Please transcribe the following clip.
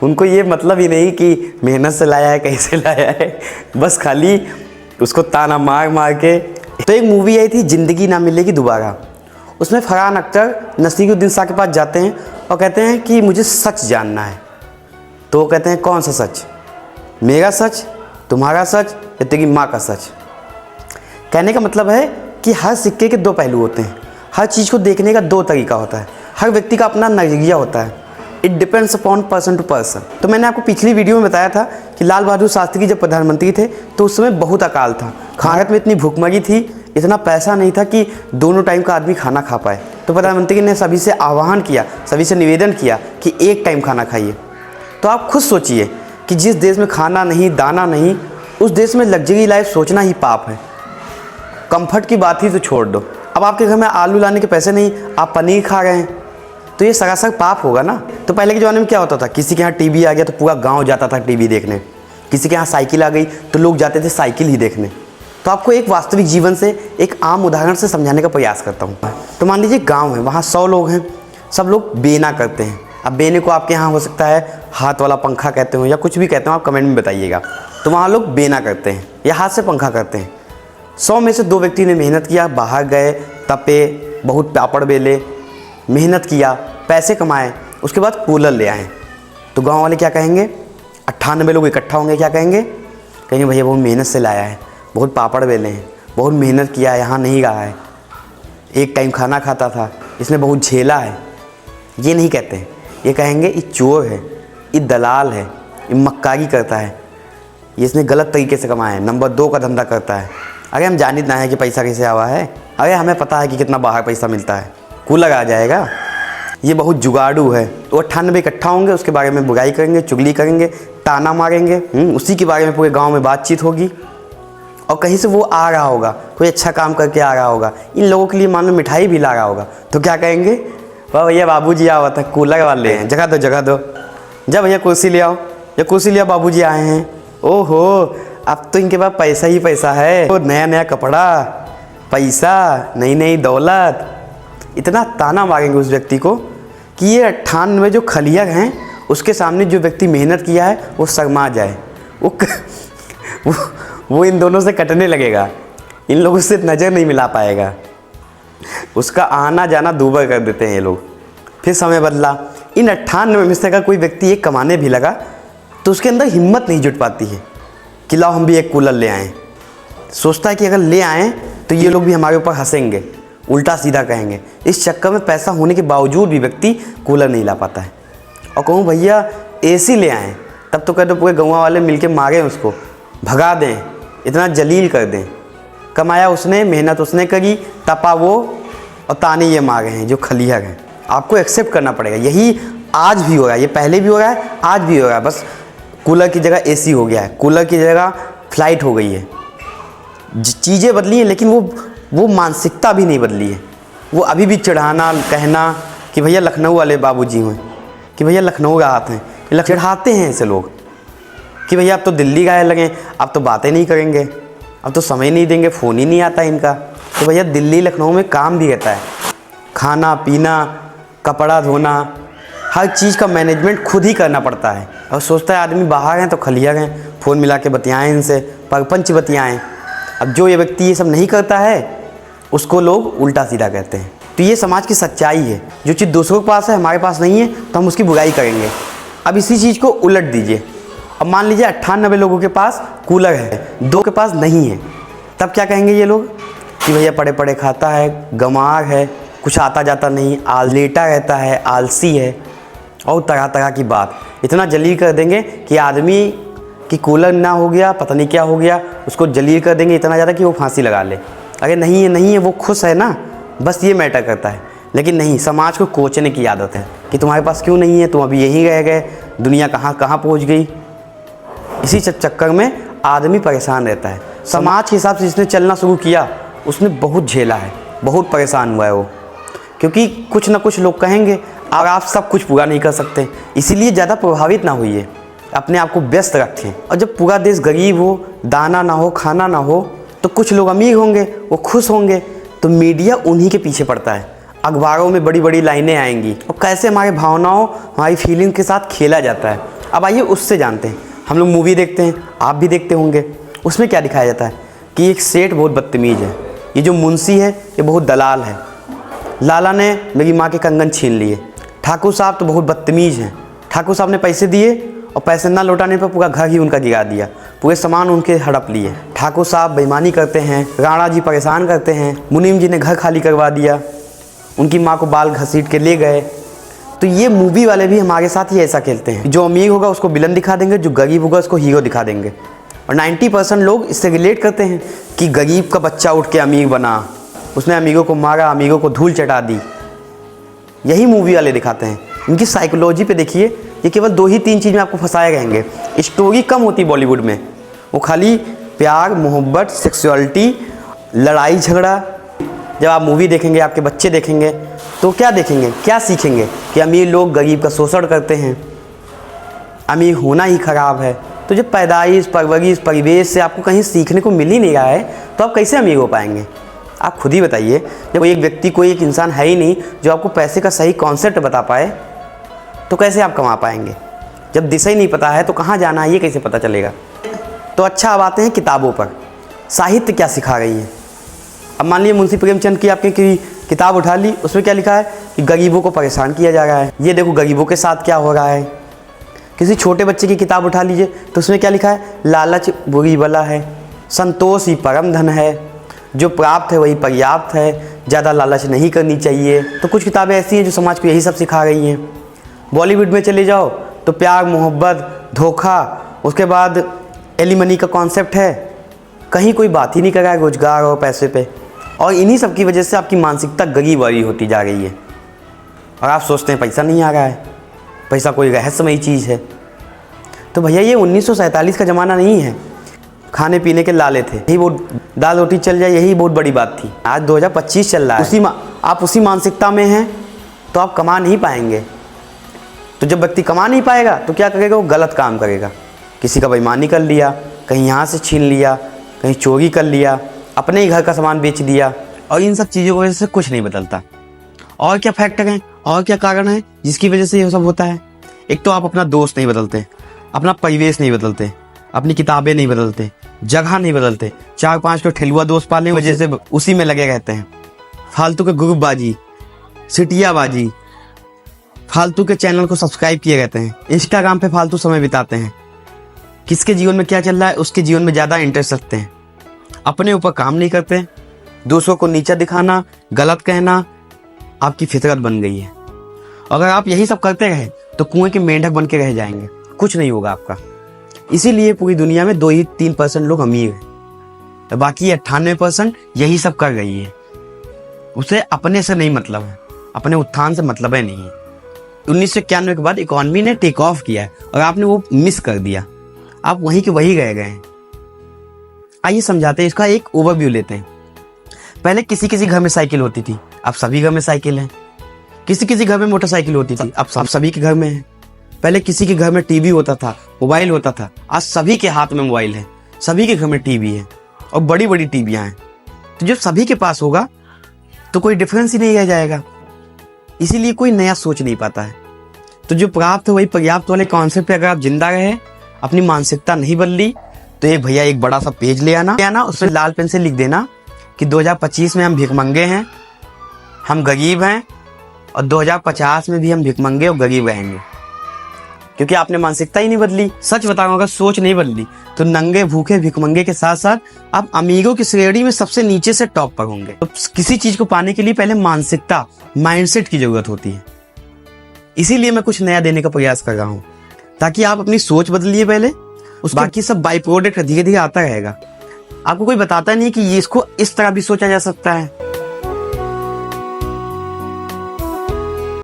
उनको ये मतलब ही नहीं कि मेहनत से लाया है, कैसे लाया है, बस खाली उसको ताना मार मार के। तो एक मूवी आई थी ज़िंदगी ना मिलेगी दोबारा, उसमें फरहान अख्तर नसीरुद्दीन शाह के पास जाते हैं और कहते हैं कि मुझे सच जानना है। तो वो कहते हैं कौन सा सच, मेरा सच, तुम्हारा सच या तेरी माँ का सच। कहने का मतलब है कि हर सिक्के के दो पहलू होते हैं, हर चीज़ को देखने का दो तरीका होता है, हर व्यक्ति का अपना नज़रिया होता है। It depends upon person to person. तो मैंने आपको पिछली वीडियो में बताया था कि लाल बहादुर शास्त्री जब प्रधानमंत्री थे तो उस समय बहुत अकाल था, भारत में इतनी भूखमरी थी, इतना पैसा नहीं था कि दोनों टाइम का आदमी खाना खा पाए। तो प्रधानमंत्री ने सभी से आह्वान किया, सभी से निवेदन किया कि एक टाइम खाना खाइए। तो आप खुद सोचिए कि जिस देश में खाना नहीं, दाना नहीं, उस देश में लग्जरी लाइफ सोचना ही पाप है। कंफर्ट की बात ही तो छोड़ दो। अब आपके घर में आलू लाने के पैसे नहीं, आप पनीर खा रहे हैं, तो ये सरासर पाप होगा ना। तो पहले के ज़माने में क्या होता था, किसी के यहाँ टीवी आ गया तो पूरा गांव जाता था टीवी देखने, किसी के यहाँ साइकिल आ गई तो लोग जाते थे साइकिल ही देखने। तो आपको एक वास्तविक जीवन से, एक आम उदाहरण से समझाने का प्रयास करता हूँ। तो मान लीजिए गाँव है, वहाँ 100 लोग हैं, सब लोग बेना करते हैं। अब बेने को आपके यहाँ हो सकता है हाथ वाला पंखा कहते हो या कुछ भी कहते हो, आप कमेंट में बताइएगा। तो वहाँ लोग बेना करते हैं या हाथ से पंखा करते हैं। 100 में से 2 व्यक्ति ने मेहनत किया, बाहर गए, तपे, बहुत पापड़ बेले, मेहनत किया, पैसे कमाए, उसके बाद कूलर ले आए। तो गांव वाले क्या कहेंगे, 98 लोग इकट्ठा होंगे, क्या कहेंगे, कहेंगे भैया बहुत मेहनत से लाया है, बहुत पापड़ बेले हैं, बहुत मेहनत किया है, यहाँ नहीं रहा है, एक टाइम खाना खाता था, इसने बहुत झेला है। ये नहीं कहते हैं, ये कहेंगे ये चोर है, ये दलाल है, ये मक्कारी करता है, ये इसने गलत तरीके से कमाया है, नंबर 2 का धंधा करता है। अरे हम जान इतना है कि पैसा कैसे आवा है, अरे हमें पता है कि कितना बाहर पैसा मिलता है, कूलर आ जाएगा, ये बहुत जुगाड़ू है। तो 98 इकट्ठा होंगे, उसके बारे में बुराई करेंगे, चुगली करेंगे, ताना मारेंगे, उसी के बारे में पूरे गांव में बातचीत होगी। और कहीं से वो आ रहा होगा, कोई अच्छा काम करके आ रहा होगा, इन लोगों के लिए मान लो मिठाई भी ला रहा होगा, तो क्या कहेंगे, वाह भैया बाबूजी आया हुआ था, कूलर वाले हैं, जगह दो जगह दो, जब भैया कुर्सी ले आओ, या कुर्सी लिया बाबूजी आए हैं। ओहो, अब तो इनके पास पैसा ही पैसा है, तो नया नया कपड़ा, पैसा, नई नई दौलत। इतना ताना मारेंगे उस व्यक्ति को कि ये 98 जो खलिया हैं उसके सामने जो व्यक्ति मेहनत किया है वो शर्मा जाए, वो इन दोनों से कटने लगेगा, इन लोगों से नज़र नहीं मिला पाएगा, उसका आना जाना दूभर कर देते हैं ये लोग। फिर समय बदला, इन 98 में से अगर कोई व्यक्ति एक कमाने भी लगा तो उसके अंदर हिम्मत नहीं जुट पाती है कि लाओ हम भी एक कूलर ले आएँ। सोचता है कि अगर ले आएँ तो ये लोग भी हमारे ऊपर हंसेंगे, उल्टा सीधा कहेंगे। इस चक्कर में पैसा होने के बावजूद भी व्यक्ति कूलर नहीं ला पाता है। और कहूँ भैया एसी ले आएँ, तब तो कह दो पूरे गाँव वाले मिलके मारें उसको, भगा दें, इतना जलील कर दें। कमाया उसने, मेहनत उसने करी, तपा वो, और ताने ये मारे हैं जो खलिहर हैं। आपको एक्सेप्ट करना पड़ेगा। यही आज भी हो रहा है, ये पहले भी हो रहा है, आज भी हो रहा है। बस कूलर की जगह एसी हो गया है, कूलर की जगह फ्लाइट हो गई है। चीज़ें बदली हैं लेकिन वो मानसिकता भी नहीं बदली है। वो अभी भी चढ़ाना, कहना कि भैया लखनऊ वाले बाबूजी हैं, कि भैया लखनऊ राहत हैं, चढ़ाते हैं ऐसे लोग कि भैया अब तो दिल्ली गए लगे, अब तो बातें नहीं करेंगे, अब तो समय नहीं देंगे, फ़ोन ही नहीं आता इनका। तो भैया दिल्ली लखनऊ में काम भी रहता है, खाना पीना, कपड़ा धोना, हर चीज़ का मैनेजमेंट खुद ही करना पड़ता है। और सोचता है आदमी बाहर हैं तो खलिया हैं, फ़ोन मिला के बतियाएँ, इनसे परपंच बतियाएँ। अब जो ये व्यक्ति ये सब नहीं करता है उसको लोग उल्टा सीधा कहते हैं। तो ये समाज की सच्चाई है, जो चीज़ दूसरों के पास है हमारे पास नहीं है तो हम उसकी बुराई करेंगे। अब इसी चीज़ को उलट दीजिए, अब मान लीजिए 98 लोगों के पास कूलर है, 2 के पास नहीं है, तब क्या कहेंगे ये लोग कि भैया पड़े पड़े खाता है, गंवार है, कुछ आता जाता नहीं, लेटा रहता है, आलसी है, और तरह तरह की बात। इतना जलील कर देंगे कि आदमी कि कूलर ना हो गया, पता नहीं क्या हो गया, उसको जलील कर देंगे इतना ज़्यादा कि वो फांसी लगा ले। अगर नहीं है नहीं है, वो खुश है ना, बस ये मैटर करता है। लेकिन नहीं, समाज को कोचने की आदत है कि तुम्हारे पास क्यों नहीं है, तुम अभी यहीं रह गए, दुनिया कहाँ कहाँ पहुँच गई। इसी चक्कर में आदमी परेशान रहता है। समाज के हिसाब से जिसने चलना शुरू किया उसने बहुत झेला है, बहुत परेशान हुआ है वो, क्योंकि कुछ ना कुछ लोग कहेंगे और आप सब कुछ पूरा नहीं कर सकते। इसीलिए ज़्यादा प्रभावित ना होइए, अपने आप को व्यस्त रखें। और जब पूरा देश गरीब हो, दाना ना हो, खाना ना हो, तो कुछ लोग अमीर होंगे, वो खुश होंगे, तो मीडिया उन्हीं के पीछे पड़ता है। अखबारों में बड़ी बड़ी लाइनें आएंगी और कैसे हमारे भावनाओं, हमारी फीलिंग के साथ खेला जाता है। अब आइए उससे जानते हैं। हम लोग मूवी देखते हैं, आप भी देखते होंगे, उसमें क्या दिखाया जाता है कि एक सेठ बहुत बदतमीज़ है, ये जो मुंशी है ये बहुत दलाल है, लाला ने मेरी माँ के कंगन छीन लिए, ठाकुर साहब तो बहुत बदतमीज़ हैं, ठाकुर साहब ने पैसे दिए और पैसे ना लौटाने पर पूरा घर ही उनका गिरा दिया, पूरे सामान उनके हड़प लिए, ठाकुर साहब बेईमानी करते हैं, राणा जी परेशान करते हैं, मुनीम जी ने घर खाली करवा दिया, उनकी माँ को बाल घसीट के ले गए। तो ये मूवी वाले भी हमारे साथ ही ऐसा खेलते हैं, जो अमीर होगा उसको विलन दिखा देंगे, जो गरीब होगा उसको हीरो दिखा देंगे। और 90% लोग इससे रिलेट करते हैं कि गरीब का बच्चा उठ के अमीर बना, उसने अमीरों को मारा, अमीरों को धूल चटा दी। यही मूवी वाले दिखाते हैं। इनकी साइकोलॉजी पे देखिए, ये केवल 2 ही 3 चीज़ में आपको फंसाए रहेंगे। स्टोरी कम होती बॉलीवुड में, वो खाली प्यार, मोहब्बत, सेक्सुअलिटी, लड़ाई झगड़ा। जब आप मूवी देखेंगे, आपके बच्चे देखेंगे, तो क्या देखेंगे, क्या सीखेंगे कि अमीर लोग गरीब का शोषण करते हैं, अमीर होना ही खराब है। तो जब पैदाइश, परवरिश, परिवेश से आपको कहीं सीखने को मिल ही नहीं रहा है, तो आप कैसे अमीर हो पाएंगे? आप खुद ही बताइए। जब कोई एक व्यक्ति, कोई एक इंसान है ही नहीं जो आपको पैसे का सही कॉन्सेप्ट बता पाए, तो कैसे आप कमा पाएंगे? जब दिशा ही नहीं पता है तो कहाँ जाना है ये कैसे पता चलेगा? तो अच्छा, अब आते हैं किताबों पर। साहित्य क्या सिखा रही है? अब मान लीजिए मुंशी प्रेमचंद की आपने किताब उठा ली, उसमें क्या लिखा है कि गरीबों को परेशान किया जा रहा है, ये देखो गरीबों के साथ क्या हो रहा है। किसी छोटे बच्चे की किताब उठा लीजिए तो उसमें क्या लिखा है, लालच बुरी बला है, संतोष ही परम धन है, जो प्राप्त है वही पर्याप्त है, ज़्यादा लालच नहीं करनी चाहिए। तो कुछ किताबें ऐसी हैं जो समाज को यही सब सिखा रही हैं। बॉलीवुड में चले जाओ तो प्यार, मोहब्बत, धोखा, उसके बाद एलिमनी का कॉन्सेप्ट है, कहीं कोई बात ही नहीं कर रहा है रोजगार और पैसे पे। और इन्हीं सब की वजह से आपकी मानसिकता गरीब वाली होती जा रही है। और आप सोचते हैं पैसा नहीं आ रहा है, पैसा कोई रहस्यमयी चीज़ है। तो भैया ये 1947 का ज़माना नहीं है, खाने पीने के लाले थे, यही वो दाल रोटी चल जाए यही बहुत बड़ी बात थी। आज 2025 चल रहा है, आप उसी मानसिकता में हैं तो आप कमा नहीं पाएंगे। तो जब व्यक्ति कमा नहीं पाएगा तो क्या करेगा, वो गलत काम करेगा। किसी का बेईमानी कर लिया, कहीं यहाँ से छीन लिया, कहीं चोरी कर लिया, अपने ही घर का सामान बेच दिया। और इन सब चीज़ों की वजह से कुछ नहीं बदलता। और क्या फैक्टर हैं, और क्या कारण है जिसकी वजह से ये सब होता है? एक तो आप अपना दोस्त नहीं बदलते, अपना परिवेश नहीं बदलते, अपनी किताबें नहीं बदलते, जगह नहीं बदलते, 4-5 को ठेलुआ दोस्त पालने की वजह से उसी में लगे रहते हैं। फालतू के ग्रुपबाजी, सिटियाबाजी, फालतू के चैनल को सब्सक्राइब किए रहते हैं, इंस्टाग्राम पे फालतू समय बिताते हैं। किसके जीवन में क्या चल रहा है उसके जीवन में ज़्यादा इंटरेस्ट रखते हैं, अपने ऊपर काम नहीं करते। दूसरों को नीचा दिखाना, गलत कहना आपकी फितरत बन गई है। अगर आप यही सब करते रहे तो कुएं के मेंढक बन के रह जाएंगे, कुछ नहीं होगा आपका। इसीलिए पूरी दुनिया में 2-3% लोग अमीर हैं, बाकी 98% यही सब कर रही है। उसे अपने से नहीं मतलब है, अपने उत्थान से मतलब है नहीं है। 1991 के बाद इकोनॉमी ने टेक ऑफ किया है और आपने वो मिस कर दिया, आप वहीं के वही रह गए हैं। आइए समझाते हैं, इसका एक ओवरव्यू लेते हैं। पहले किसी किसी घर में साइकिल होती थी, अब सभी घर में साइकिल है। किसी किसी घर में मोटरसाइकिल होती थी, अब सभी के घर में है। पहले किसी के घर में टीवी होता था, मोबाइल होता था, आज सभी के हाथ में मोबाइल है, सभी के घर में टीवी है और बड़ी बड़ी टीवियां हैं। तो जब सभी के पास होगा तो कोई डिफरेंस ही नहीं रह जाएगा, इसीलिए कोई नया सोच नहीं पाता है। तो जो प्राप्त है वही पर्याप्त वाले कॉन्सेप्ट पे अगर आप जिंदा रहे, अपनी मानसिकता नहीं बदली, तो एक भैया एक बड़ा सा पेज ले आना, उसमें लाल पेन से लिख देना कि 2025 में हम भिखमंगे हैं, हम गरीब हैं, और 2050 में भी हम भिखमंगे और गरीब रहेंगे, क्योंकि आपने मानसिकता ही नहीं बदली। सच बताऊं, अगर सोच नहीं बदली तो नंगे भूखे भिखमंगे के साथ साथ आप अमीरों की श्रेणी में सबसे नीचे से टॉप पर होंगे। तो किसी चीज को पाने के लिए पहले मानसिकता, माइंडसेट की जरूरत होती है। इसीलिए मैं कुछ नया देने का प्रयास कर रहा हूँ, ताकि आप अपनी सोच बदलिए पहले, उस बाकी सब बाई प्रोडक्ट धीरे धीरे आता रहेगा। आपको कोई बताता नहीं कि ये इसको इस तरह भी सोचा जा सकता है।